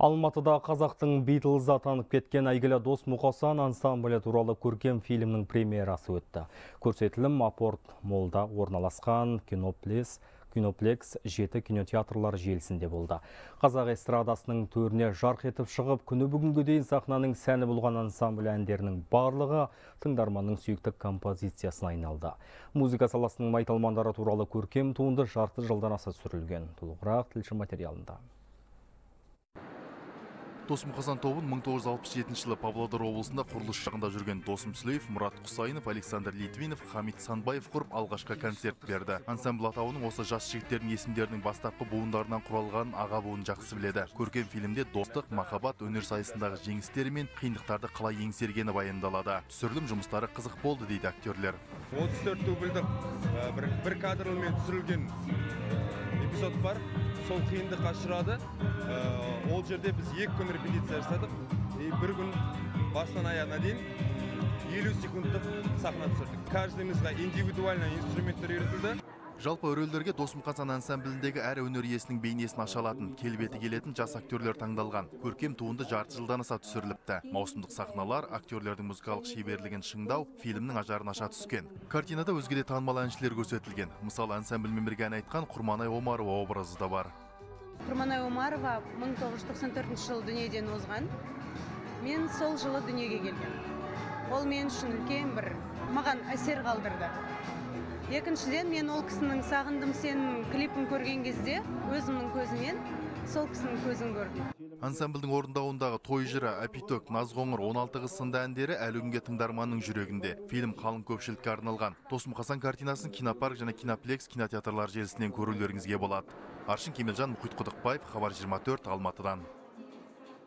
Алматыда қазақтың Битлз атанып кеткен әйгілі Дос Мұқасан ансамблі туралы көркем фильмнің премьерасы өтті. Көрсетілім Апорт молда орналасқан Киноплекс 7 кинотеатрлар желісінде болды. Қазақ эстрадасының төріне жарқ етіп шығып, күні бүгінге дейін сахнаның сәні болған ансамбль әндерінің барлығы тыңдарманның сүйікті композициясына айналды. Музыка саласының майталмандары туралы көркем туынды жарты жылдан аса түсірілген. Толығырақ тілші материалында. Дос Мұқасан тобын 1967 жылы Павлодар облысында құрылыс жағында жүрген Досым Сүлеев, Мұрат Құсайынов, Александр Литвинов, Хамит Санбаев құрып алғашқы концерт берді. Ансамбль атауының осы жас жігіттердің есімдерінің бастапқы буындарынан құралған аға буын жақсы біледі. Көркем фильмде достық, махаббат, өнер сайысындағы жеңістері мен қиындықтарды қалай еңсергені баяндалады. Түсірілім жұмыстары қызық болды дейді актерлер. 34 дубльдік бір кадрлармен түсірілген эпизод бар. Сол қиындыққа ұшырады. Ол жерде біз 2 күн репетиция жасадық. Бір күн басынан аяғына дейін 50 секундтық сахна түсірдік. Каждыйымызға индивидуально инструменттер үйретілді. Жалпы рөлдерге Дос Мұқасан ансамбліндегі әр өнер иесінің бейнесін аша алатын, келбеті келетін жас актерлер таңдалған. Көркем туынды жарты жылдан аса түсіріліпті. Маусымдық сахналар, актерлердің музыкалық шеберлігін шыңдау, фильмнің ажарын аша түскен. Картинада өзге де танымал әншілер көрсетілген. Мысалы, ансамбльмен бірге ән айтқан Құрманай Омарова образы да бар. Құрманай Омарова 1994 жылы дүниеден озған. Мен сол жылы дүниеге келген. Ол мен үшін үлкен бір маған әсер қалдырды. Екіншіден, мен ол кісінің «Сағындым сенің» клипін көрген кезде өзімнің көзінен сол кісінің көзін көрдім. Ансамбльдің орындауындағы той жыры, Апиток, Назғоңыр, 16 қыз сынды әндері әлі күнге тыңдарманның жүрегінде. Фильм қалың көпшілікке арналған. Дос Мұқасан картинасын Кинопарк және Киноплекс кинотеатрлар желісінен көрулеріңізге болады. Аршын Кемелжан, Мұхит Құдықбаев, Хабар 24, Алматыдан.